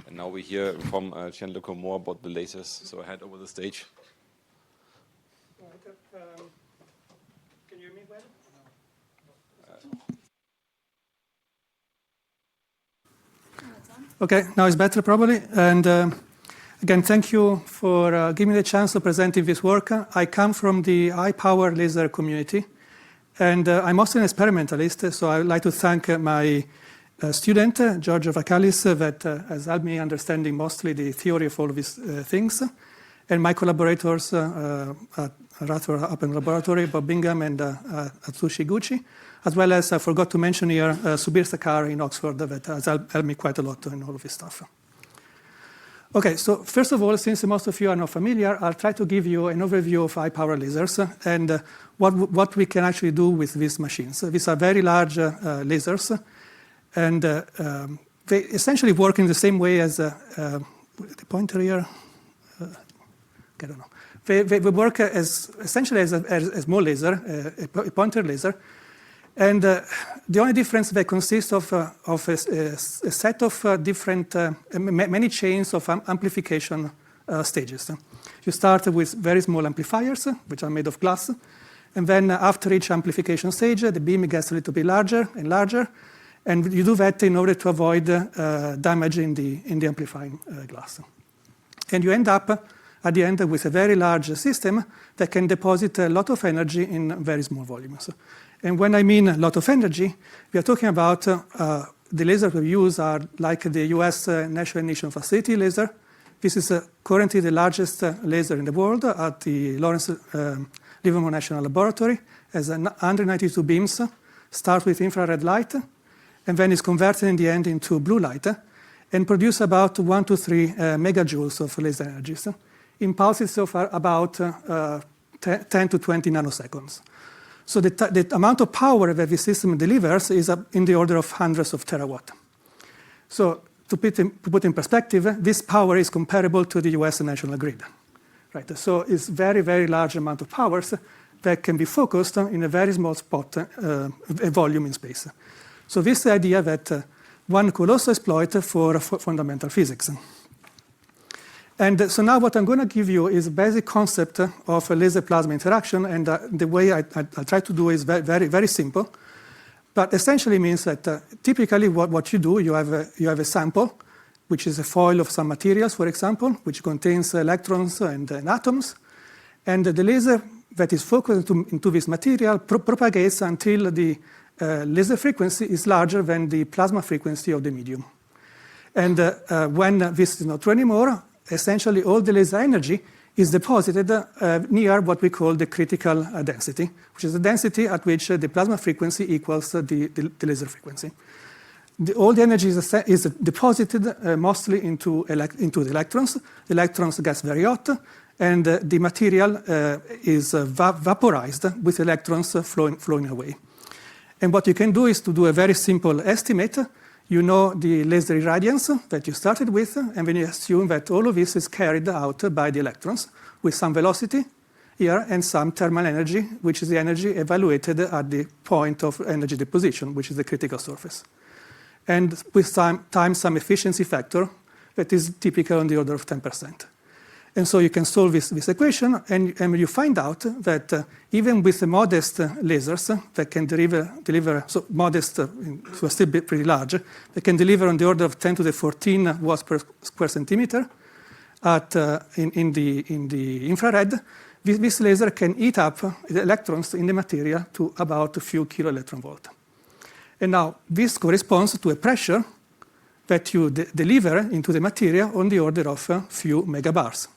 And now we hear from Gianluca more about the lasers. So I hand over the stage. Can you hear me well? Okay, now it's better probably. And again, thank you for giving me the chance to present this work. I come from the high-power laser community, and I'm also an experimentalist, so I would like to thank my student, Giorgio Vacalis, that has helped me understanding mostly the theory of all of these things, and my collaborators at Rather Open Laboratory, Bob Bingham and Atsushi Gucci, as well as I forgot to mention here Subir Sakar in Oxford that has helped me quite a lot in all of this stuff. Okay, so first of all, since most of you are not familiar, I'll try to give you an overview of high-power lasers and what we can actually do with these machines. These are very large lasers, and they essentially work in the same way as the pointer here. I don't know. They work essentially as a small laser, a pointer laser, and the only difference they consist of a set of different, many chains of amplification stages. You start with very small amplifiers, which are made of glass, and then after each amplification stage, the beam gets a little bit larger and larger, and you do that in order to avoid damage in the amplifying glass. And you end up at the end with a very large system that can deposit a lot of energy in very small volumes. And when I mean a lot of energy, we are talking about the lasers we use are like the US National Ignition Facility laser. This is currently the largest laser in the world at the Lawrence Livermore National Laboratory. Has 192 beams, start with infrared light, and then is converted in the end into blue light, and produce about 1 to 3 megajoules of laser energies. Impulses of about 10 to 20 nanoseconds. So the amount of power that the system delivers is in the order of hundreds of terawatt. So to put in perspective, this power is comparable to the US national grid. Right? So it's very, very large amount of powers that can be focused in a very small spot, a volume in space. So this is the idea that one could also exploit for fundamental physics. And so now what I'm going to give you is a basic concept of a laser-plasma interaction, and the way I try to do is very, very simple. But essentially means that typically what you do, you have a sample, which is a foil of some materials, for example, which contains electrons and atoms. And the laser that is focused into this material propagates until the laser frequency is larger than the plasma frequency of the medium. And when this is not true anymore, essentially all the laser energy is deposited near what we call the critical density, which is the density at which the plasma frequency equals the laser frequency. All the energy is deposited mostly into the electrons. The electrons get very hot, and the material is vaporized with electrons flowing away. And what you can do is to do a very simple estimate. You know the laser irradiance that you started with, and then you assume that all of this is carried out by the electrons with some velocity here and some thermal energy, which is the energy evaluated at the point of energy deposition, which is the critical surface. And with times some efficiency factor that is typical on the order of 10%. And so you can solve this equation, and you find out that even with the modest lasers that can deliver so modest, so still pretty large, they can deliver on the order of 10 to the 14 watts per square centimeter in the infrared. This laser can eat up the electrons in the material to about a few kilo electron volt. And now this corresponds to a pressure that you deliver into the material on the order of a few megabars.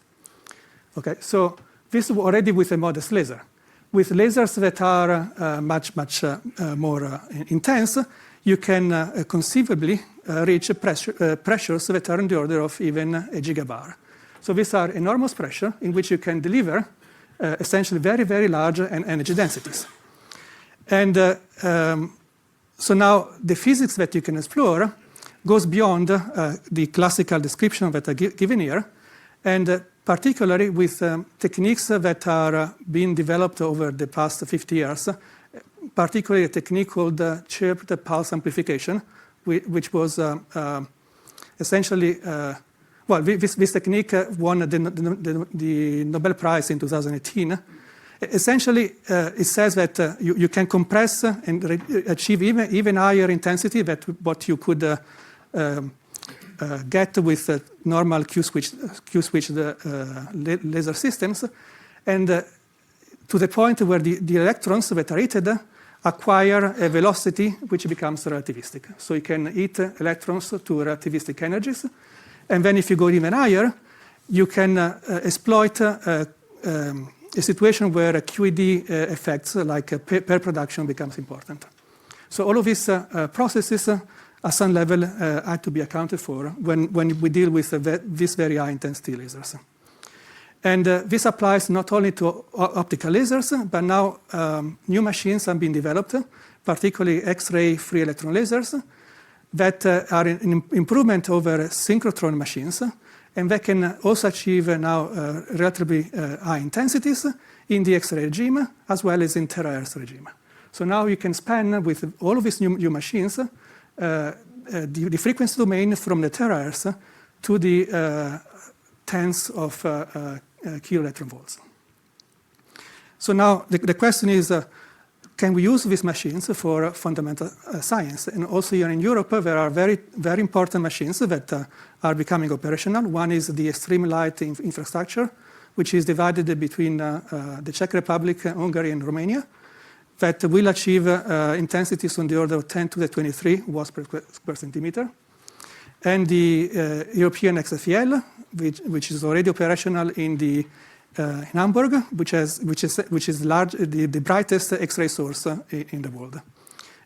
Okay, so this is already with a modest laser. With lasers that are much more intense, you can conceivably reach pressures that are in the order of even a gigabar. So these are enormous pressure in which you can deliver essentially very, very large energy densities. And so now the physics that you can explore goes beyond the classical description that are given here, and particularly with techniques that are being developed over the past 50 years, particularly a technique called chirped pulse amplification, which was essentially, this technique won the Nobel Prize in 2018. Essentially, it says that you can compress and achieve even higher intensity than what you could get with normal Q-switched laser systems, and to the point where the electrons that are heated acquire a velocity which becomes relativistic. So you can heat electrons to relativistic energies, and then if you go even higher, you can exploit a situation where QED effects like pair production becomes important. So all of these processes at some level had to be accounted for when we deal with these very high intensity lasers. And this applies not only to optical lasers, but now new machines have been developed, particularly X-ray free electron lasers, that are an improvement over synchrotron machines, and they can also achieve now relatively high intensities in the X-ray regime, as well as in terahertz regime. So now you can span with all of these new machines the frequency domain from the terahertz to the tens of kilo electron volts. So now the question is, can we use these machines for fundamental science? And also here in Europe, there are very, very important machines that are becoming operational. One is the extreme light infrastructure, which is divided between the Czech Republic, Hungary, and Romania, that will achieve intensities on the order of 10 to the 23 watts per centimeter. And the European XFEL, which is already operational in Hamburg, which is large, the brightest X-ray source in the world.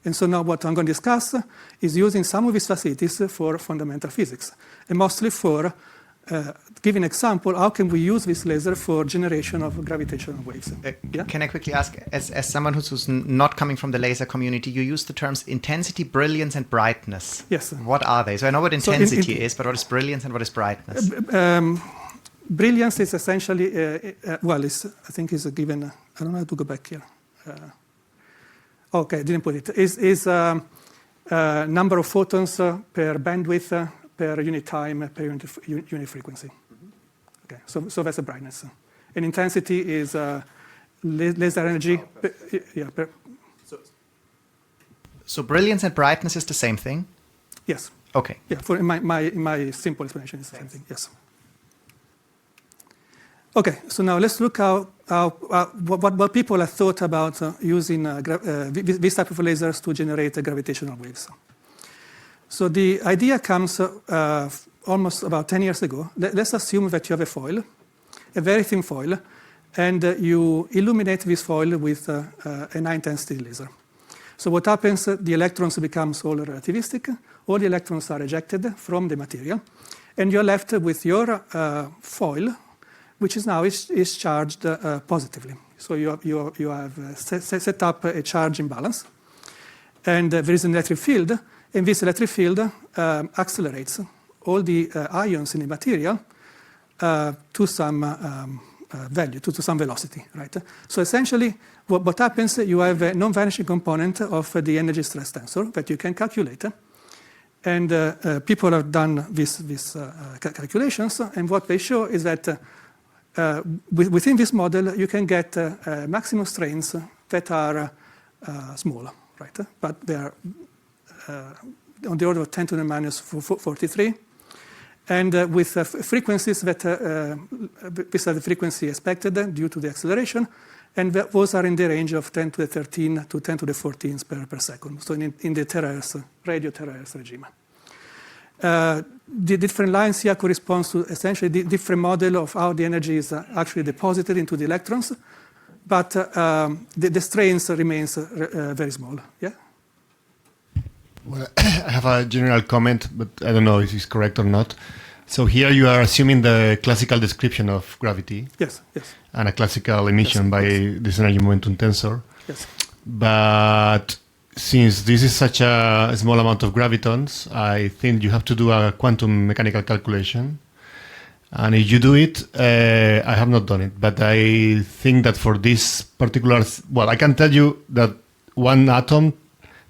And so now what I'm going to discuss is using some of these facilities for fundamental physics, and mostly for give an example, how can we use this laser for generation of gravitational waves? Yeah? Can I quickly ask, as someone who's not coming from the laser community, you use the terms intensity, brilliance, and brightness. Yes. What are they? So I know what intensity is, but what is brilliance and what is brightness? Brilliance is essentially, I think is a given, I don't know how to go back here. Okay, didn't put it. Is number of photons per bandwidth, per unit time, per unit frequency. Okay, so that's a brightness. And intensity is laser energy. So brilliance and brightness is the same thing? Yes. Okay. Yeah, for my simple explanation is the same thing, yes. Okay, so now let's look what people have thought about using this type of lasers to generate gravitational waves. So the idea comes almost about 10 years ago. Let's assume that you have a foil, a very thin foil, and you illuminate this foil with a high-intensity laser. So what happens, the electrons become all relativistic, all the electrons are ejected from the material, and you're left with your foil, which is now is charged positively. So you have set up a charge imbalance, and there is an electric field, and this electric field accelerates all the ions in the material to some value, to some velocity, right? So essentially, what happens, you have a non-vanishing component of the energy stress tensor that you can calculate, and people have done these calculations, and what they show is that within this model, you can get maximum strains that are small, right? But they are on the order of 10 to the minus 43, and with frequencies that these are the frequency expected due to the acceleration, and those are in the range of 10 to the 13 to 10 to the 14 per second, so in the terahertz, radio terahertz regime. The different lines here corresponds to essentially the different model of how the energy is actually deposited into the electrons, but the strains remains very small. Yeah. Well, I have a general comment, but I don't know if it's correct or not. So here you are assuming the classical description of gravity. Yes. And a classical emission by this energy momentum tensor. Yes. But since this is such a small amount of gravitons, I think you have to do a quantum mechanical calculation. And if you do it, I have not done it, but I think that for this particular, I can tell you that one atom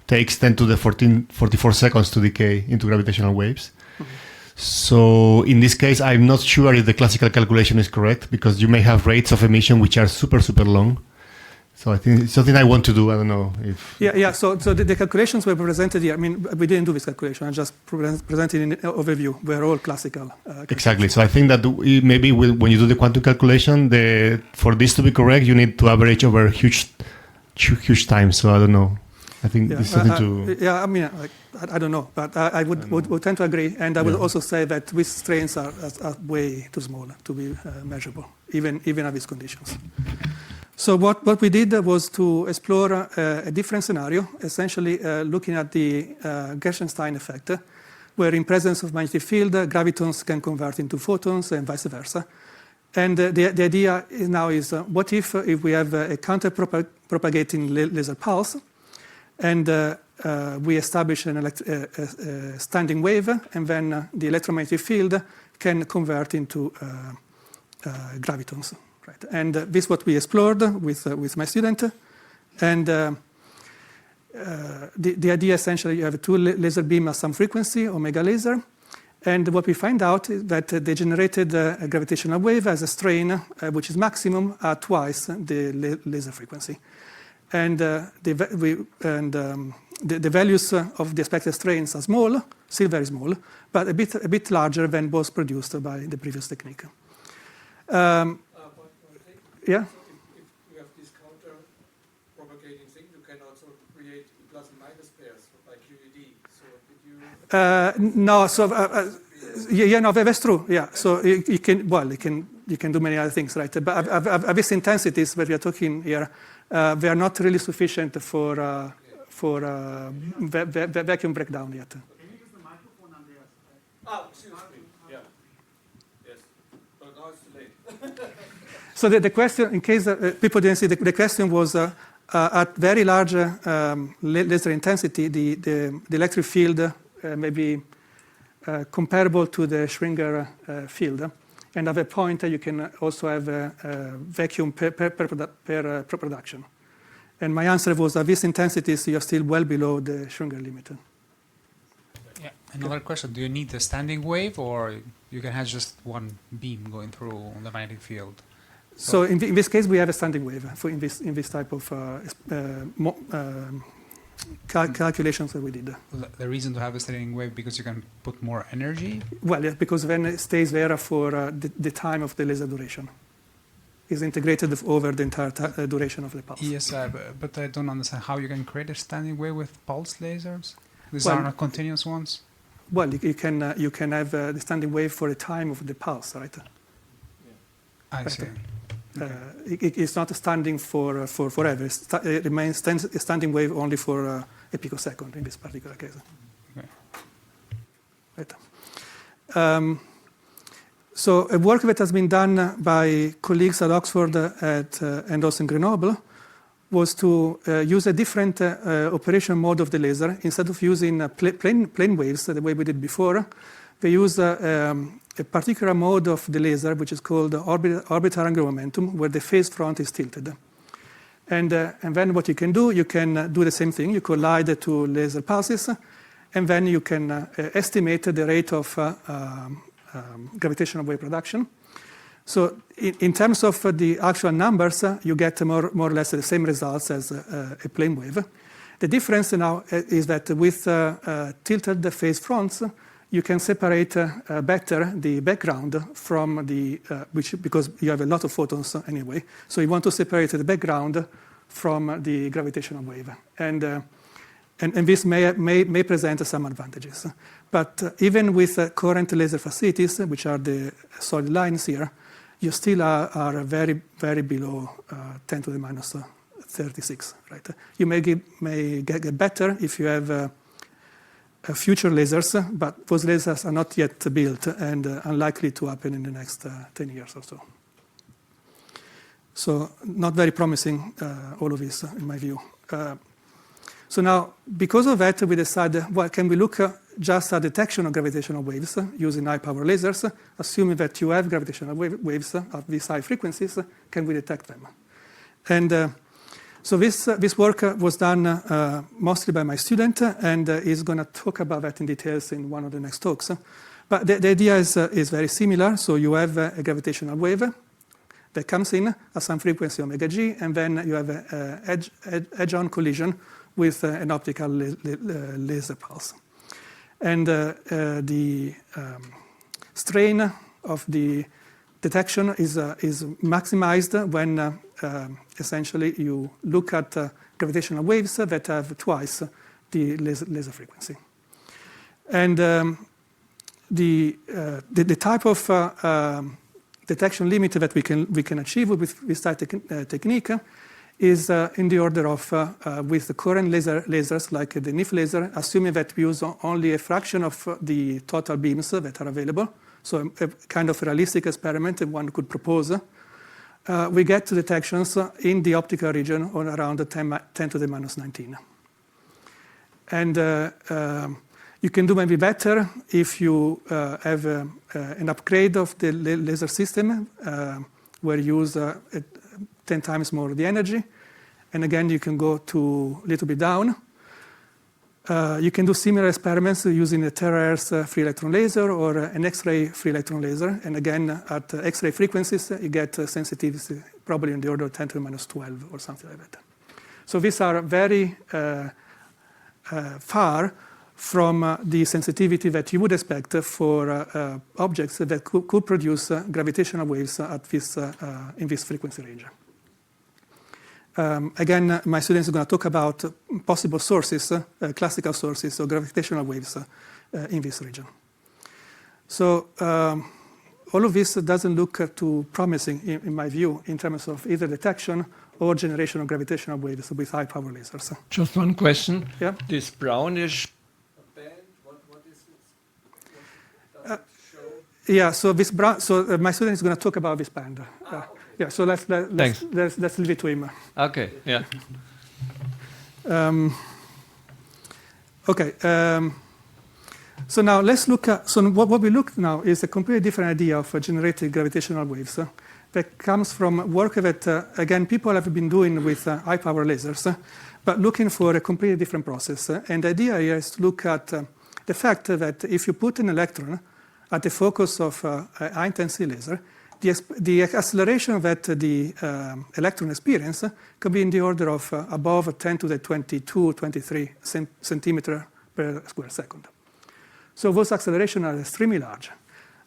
takes 10 to the 44 seconds to decay into gravitational waves. Mm-hmm. So in this case, I'm not sure if the classical calculation is correct because you may have rates of emission which are super, super long. So I think it's something I want to do. I don't know if... Yeah. So the calculations were presented here. I mean, we didn't do this calculation. I just presented in an overview. We're all classical. Exactly. So I think that maybe when you do the quantum calculation, for this to be correct, you need to average over huge time. So I don't know. I think it's something to... Yeah, I mean, I don't know. But I would tend to agree. And I would also say that these strains are way too small to be measurable, even at these conditions. So what we did was to explore a different scenario, essentially looking at the Gerstenstein effect, where in presence of magnetic field, gravitons can convert into photons and vice versa. And the idea now is, what if we have a counter-propagating laser pulse, and we establish a standing wave, and then the electromagnetic field can convert into gravitons. Right. And this is what we explored with my student. And the idea essentially, you have two laser beams at some frequency, omega laser. And what we find out is that they generated a gravitational wave as a strain, which is maximum at twice the laser frequency. And the values of the expected strains are small, still very small, but a bit larger than was produced by the previous technique. Yeah. If you have this counter-propagating thing, you can also create plus and minus pairs like QED. So did you? No. So no, that's true. Yeah. So you can do many other things, right? But these intensities that we are talking here, they are not really sufficient for vacuum breakdown yet. Can you use the microphone on there? Oh, excuse me. Yeah. Yes. But now it's too late. So the question, in case people didn't see, the question was at very large laser intensity, the electric field may be comparable to the Schwinger field. And at that point, you can also have a vacuum per production. And my answer was at these intensities, you are still well below the Schwinger limit. Yeah. Another question, do you need the standing wave, or you can have just one beam going through the magnetic field? So in this case, we have a standing wave in this type of calculations that we did. The reason to have a standing wave because you can put more energy? Well, yes, because then it stays there for the time of the laser duration. It's integrated over the entire duration of the pulse. Yes, but I don't understand how you can create a standing wave with pulse lasers. These are not continuous ones. Well, you can have the standing wave for the time of the pulse, right? I see. It's not standing for forever. It remains a standing wave only for a picosecond in this particular case. Okay. Right. So a work that has been done by colleagues at Oxford and also in Grenoble was to use a different operation mode of the laser. Instead of using plane waves, the way we did before, they use a particular mode of the laser, which is called orbital angular momentum, where the phase front is tilted. And then what you can do the same thing. You collide the two laser pulses, and then you can estimate the rate of gravitational wave production. So in terms of the actual numbers, you get more or less the same results as a plane wave. The difference now is that with tilted phase fronts, you can separate better the background from because you have a lot of photons anyway. So you want to separate the background from the gravitational wave. And this may present some advantages. But even with current laser facilities, which are the solid lines here, you still are very, very below 10 to the minus 36. Right? You may get better if you have future lasers, but those lasers are not yet built and unlikely to happen in the next 10 years or so. So not very promising, all of this, in my view. So now, because of that, we decided, well, can we look just at detection of gravitational waves using high-power lasers, assuming that you have gravitational waves at these high frequencies, can we detect them? And so this work was done mostly by my student, and he's going to talk about that in details in one of the next talks. But the idea is very similar. So you have a gravitational wave that comes in at some frequency omega g, and then you have an edge-on collision with an optical laser pulse. And the strain of the detection is maximized when essentially you look at gravitational waves that have twice the laser frequency. And the type of detection limit that we can achieve with this technique is in the order of, with the current lasers like the NIF laser, assuming that we use only a fraction of the total beams that are available, so a kind of realistic experiment one could propose, we get to detections in the optical region on around 10 to the minus 19. And you can do maybe better if you have an upgrade of the laser system where you use 10 times more of the energy. And again, you can go to a little bit down. You can do similar experiments using a terahertz free electron laser or an X-ray free electron laser. And again, at X-ray frequencies, you get sensitivity probably in the order of 10 to the minus 12 or something like that. So these are very far from the sensitivity that you would expect for objects that could produce gravitational waves at this, in this frequency range. Again, my students are going to talk about possible sources, classical sources of gravitational waves in this region. So all of this doesn't look too promising, in my view, in terms of either detection or generation of gravitational waves with high power lasers. Just one question. Yeah. This brownish Band, what is it? Does it show? Yeah, so this so my student is going to talk about this band. Okay. Yeah, so let's leave it to him. Okay, yeah. Okay. So now let's look at, so what we look now is a completely different idea of generated gravitational waves that comes from work that, again, people have been doing with high power lasers, but looking for a completely different process. And the idea here is to look at the fact that if you put an electron at the focus of a high intensity laser, the acceleration that the electron experiences can be in the order of above 10 to the 22, 23 centimeter per square second. So those accelerations are extremely large,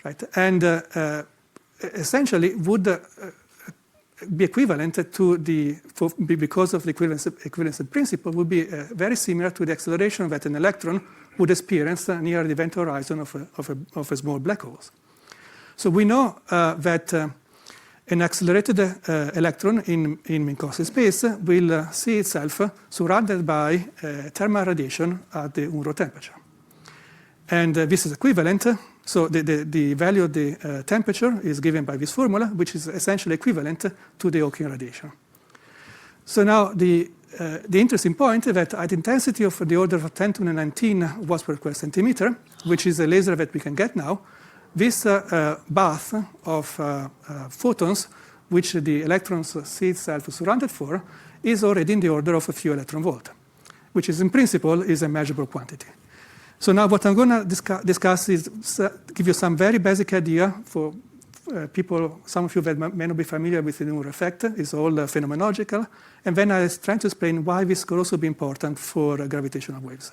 right? And essentially would be equivalent to because of the equivalence principle, would be very similar to the acceleration that an electron would experience near the event horizon of a small black hole. So we know that an accelerated electron in Minkowski space will see itself surrounded by thermal radiation at the Unruh temperature. And this is equivalent. So the value of the temperature is given by this formula, which is essentially equivalent to the Hawking radiation. So now the interesting point is that at intensity of the order of 10 to the 19 watts per square centimeter, which is a laser that we can get now, this bath of photons, which the electrons see itself surrounded for, is already in the order of a few electron volt, which is in principle is a measurable quantity. So now what I'm going to discuss is give you some very basic idea for people, some of you that may not be familiar with the Unruh effect. It's all phenomenological. And then I was trying to explain why this could also be important for gravitational waves.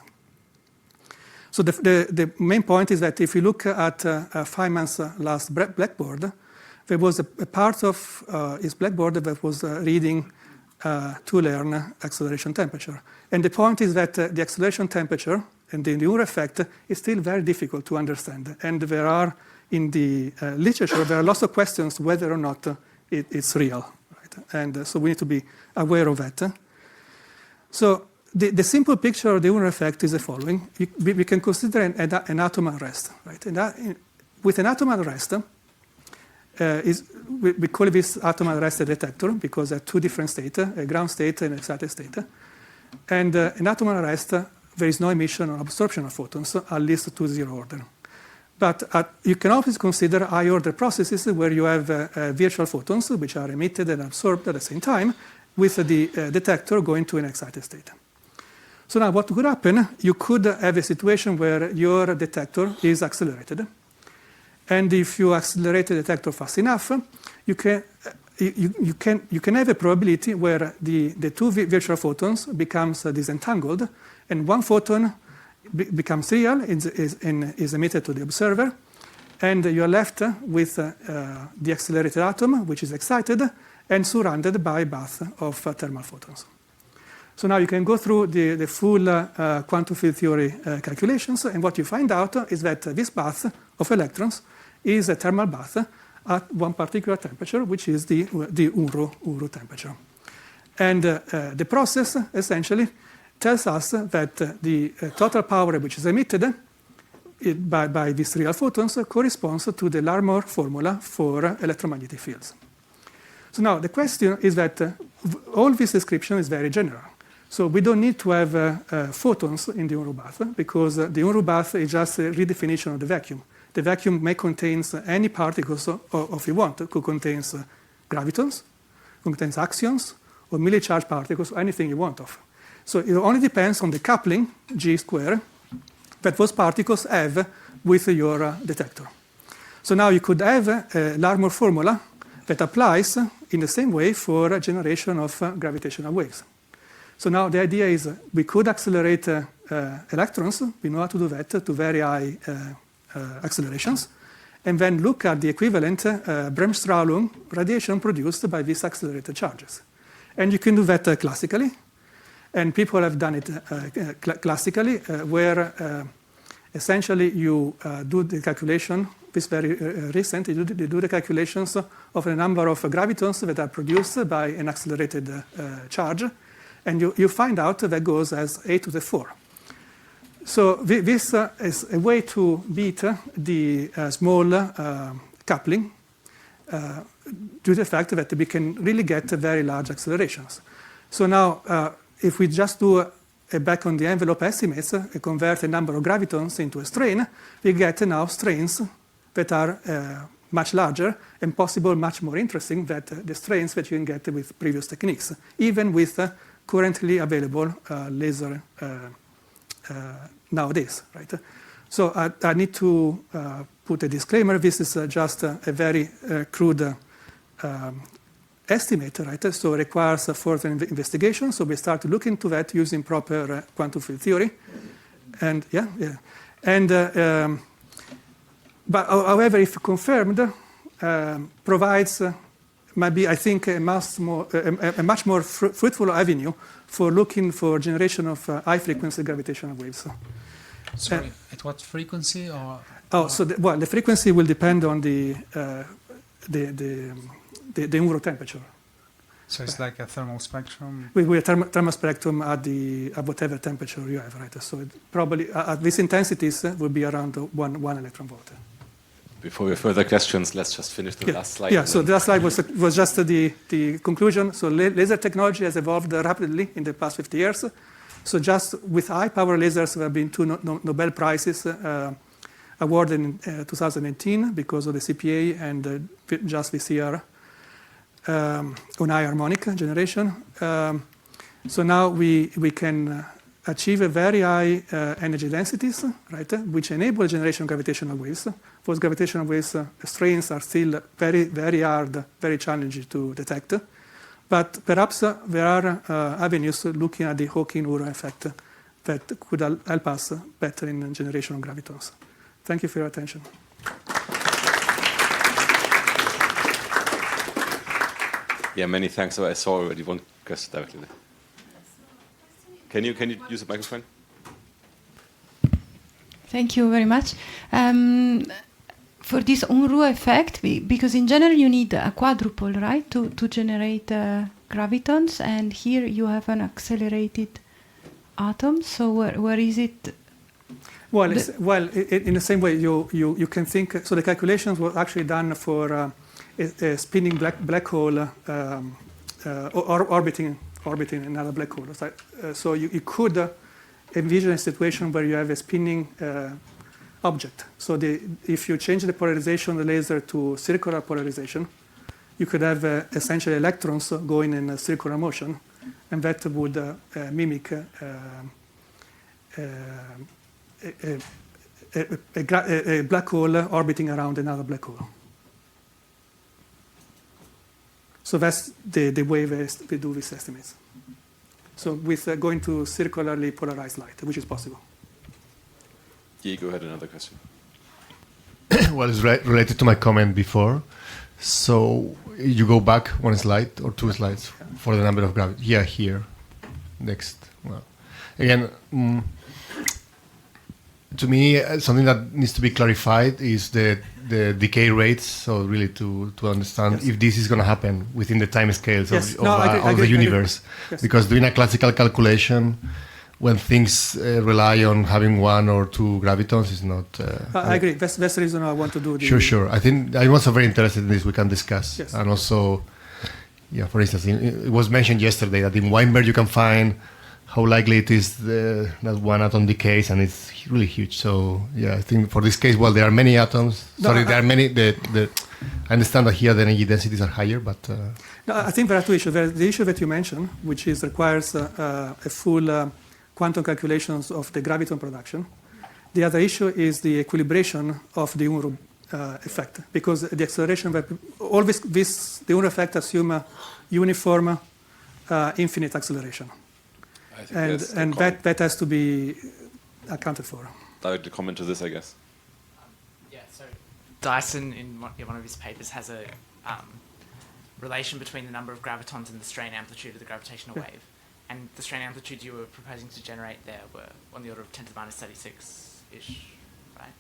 So the main point is that if you look at Feynman's last blackboard, there was a part of his blackboard that was reading to learn acceleration temperature. And the point is that the acceleration temperature and the Unruh effect is still very difficult to understand. And there are, in the literature, there are lots of questions whether or not it's real. Right? And so we need to be aware of that. So the simple picture of the Unruh effect is the following. We can consider an atom at rest. Right? And with an atom at rest, we call this atom at rest a detector because there are two different states, a ground state and an excited state. And an atom at rest, there is no emission or absorption of photons, at least to zero order. But you can always consider high order processes where you have virtual photons, which are emitted and absorbed at the same time, with the detector going to an excited state. So now what could happen, you could have a situation where your detector is accelerated. And if you accelerate the detector fast enough, you can have a probability where the two virtual photons becomes disentangled, and one photon becomes real, is emitted to the observer, and you're left with the accelerated atom, which is excited and surrounded by a bath of thermal photons. So now you can go through the full quantum field theory calculations, and what you find out is that this bath of electrons is a thermal bath at one particular temperature, which is the Unruh temperature. And the process essentially tells us that the total power which is emitted by these real photons corresponds to the Larmor formula for electromagnetic fields. So now the question is that all this description is very general. So we don't need to have photons in the Unruh bath, because the Unruh bath is just a redefinition of the vacuum. The vacuum may contain any particles if you want. It could contain gravitons, contains axions, or milli charge particles, anything you want of. So it only depends on the coupling, G square, that those particles have with your detector. So now you could have a Larmor formula that applies in the same way for a generation of gravitational waves. So now the idea is we could accelerate electrons. We know how to do that to very high accelerations, and then look at the equivalent Bremsstrahlung radiation produced by these accelerated charges. And you can do that classically, and people have done it classically, where essentially you do the calculation. This very recent, you do the calculations of the number of gravitons that are produced by an accelerated charge, and you find out that goes as 8 to the 4. So this is a way to beat the small coupling due to the fact that we can really get very large accelerations. So now, if we just do a back-on-the-envelope estimates, convert a number of gravitons into a strain, we get now strains that are much larger and possible much more interesting than the strains that you can get with previous techniques, even with currently available laser nowadays, right? So I need to put a disclaimer. This is just a very crude estimate, right? So it requires further investigation. So we start to look into that using proper quantum field theory. And but however, if confirmed, provides maybe, I think, a much more fruitful avenue for looking for generation of high-frequency gravitational waves. Sorry, at what frequency? So the frequency will depend on the Unruh temperature. So it's like a thermal spectrum? With a thermal spectrum at whatever temperature you have, right? So it probably, at these intensities, will be around 1 electron volt. Before we have further questions, let's just finish the last slide. Yeah, so the last slide was just the conclusion. So laser technology has evolved rapidly in the past 50 years. So just with high-power lasers, there have been 2 Nobel Prizes awarded in 2018 because of the CPA and just this year on high harmonic generation. So now we can achieve a very high energy densities, right, which enable generation of gravitational waves. Those gravitational waves strains are still very, very hard, very challenging to detect. But perhaps there are avenues looking at the Hawking-Unruh effect that could help us better in generation of gravitons. Thank you for your attention. Yeah, many thanks. So I saw already one question directly there. Can you use the microphone? Thank you very much. For this Unruh effect, because in general you need a quadruple, right, to generate gravitons, and here you have an accelerated atom. So where is it? Well, in the same way, you can think. So the calculations were actually done for a spinning black hole orbiting another black hole. So you could envision a situation where you have a spinning object. So if you change the polarization of the laser to circular polarization, you could have essentially electrons going in a circular motion, and that would mimic a black hole orbiting around another black hole. So that's the way we do these estimates. So with going to circularly polarized light, which is possible. Diego had another question. Well, it's related to my comment before. So you go back one slide or two slides for the number of gravity. Yeah, here. Next. Well, again, to me, something that needs to be clarified is the decay rates. So really to understand if this is going to happen within the time scales of the universe. Yes. Because doing a classical calculation when things rely on having one or two gravitons is not... I agree. That's the reason I want to do the... Sure. I think I'm also very interested in this. We can discuss. Yes. And also, for instance, it was mentioned yesterday that in Weinberg you can find how likely it is that one atom decays, and it's really huge. So, I think for this case, well, there are many atoms. There are many... I understand that here the energy densities are higher, but... No, I think there are two issues. There's the issue that you mentioned, which requires a full... quantum calculations of the graviton production. The other issue is the equilibration of the Unruh effect, because the acceleration, the Unruh effect assume a uniform, infinite acceleration, and that has to be accounted for. Direct comment to this, I guess. So Dyson in one of his papers has a relation between the number of gravitons and the strain amplitude of the gravitational wave. And the strain amplitudes you were proposing to generate there were on the order of 10 to the minus 36-ish, right?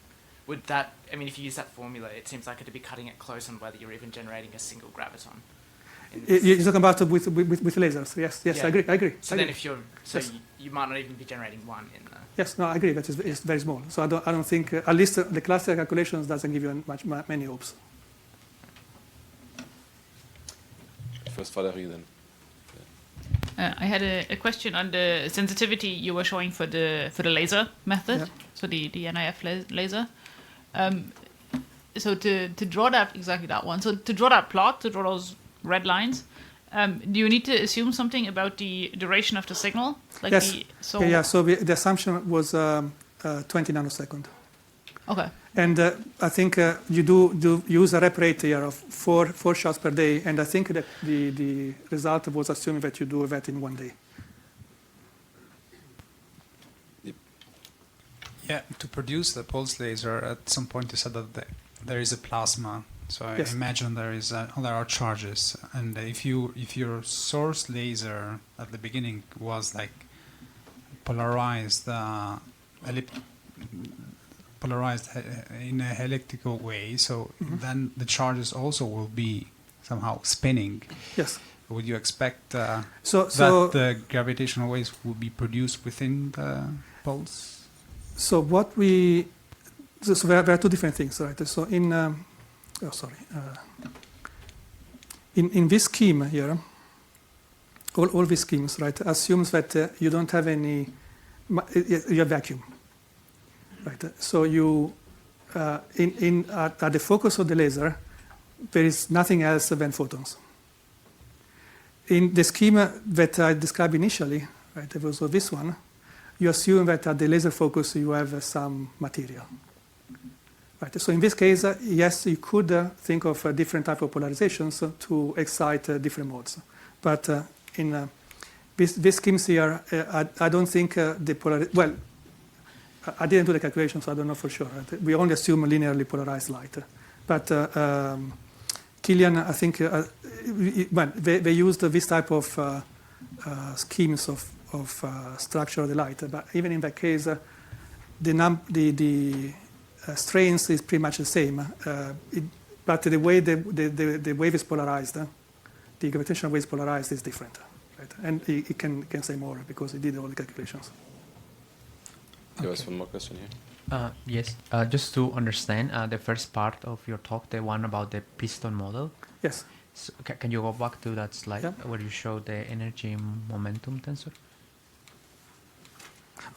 Would that, if you use that formula, it seems like it'd be cutting it close on whether you're even generating a single graviton. You're talking about with lasers, yes, Yeah. I agree. So then if you're, you might not even be generating one in the... Yes, no, I agree, that it's very small. So I don't think, at least the classical calculations doesn't give you many hopes. First Valerie, then. I had a question on the sensitivity you were showing for the laser method, so the NIF laser. So to draw that, exactly that one, so to draw that plot, to draw those red lines, do you need to assume something about the duration of the signal? Like yes. So the assumption was 20 nanosecond. Okay. And I think you do use a rep rate here of four shots per day, and I think that the result was assuming that you do that in 1 day. Yeah, to produce the pulse laser, at some point you said that there is a plasma. So I imagine there are charges, and if your source laser at the beginning was like polarized in a elliptical way, so then the charges also will be somehow spinning. Yes. Would you expect that the gravitational waves will be produced within the pulse? So there are two different things, right? So in this scheme here, all these schemes, right, assumes that you don't have any, you have vacuum. Right. So you, at the focus of the laser, there is nothing else than photons. In the schema that I described initially, right, there was this one, you assume that at the laser focus you have some material. Right. So in this case, yes, you could think of different type of polarizations to excite different modes. But in these schemes here, I don't think I didn't do the calculation, so I don't know for sure. Right? We only assume linearly polarized light. But Kilian, I think, they used this type of schemes of structure of the light. But even in that case, the strains is pretty much the same. But the way the wave is polarized, the gravitational wave is polarized is different. Right? And he can say more because he did all the calculations. There was one more question here. Yes, just to understand the first part of your talk, the one about the piston model. Yes. So can you go back to that slide where you show the energy momentum tensor?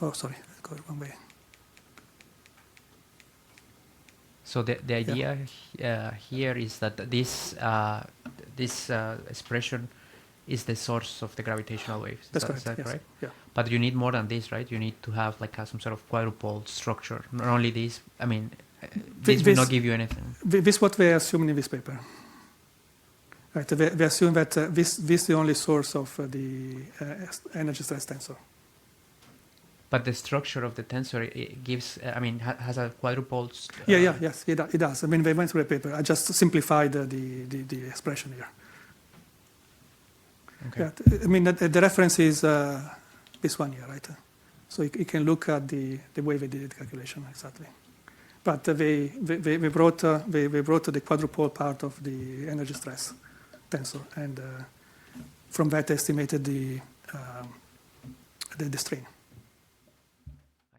Oh, sorry, I got it one way. So the idea here is that this expression is the source of the gravitational waves. That's Is that yes. right? Yeah. But you need more than this, right? You need to have like some sort of quadrupole structure. Not only this, I mean, this will not give you anything. This is what we assume in this paper. Right, we assume that this is the only source of the energy stress tensor. But the structure of the tensor it gives, has a quadrupole. Yes, it does. I mean, we went through the paper. I just simplified the expression here. Okay. Yeah, I mean, the reference is this one here, right? So you can look at the way we did the calculation exactly. But we brought the quadrupole part of the energy stress tensor, and from that estimated the strain.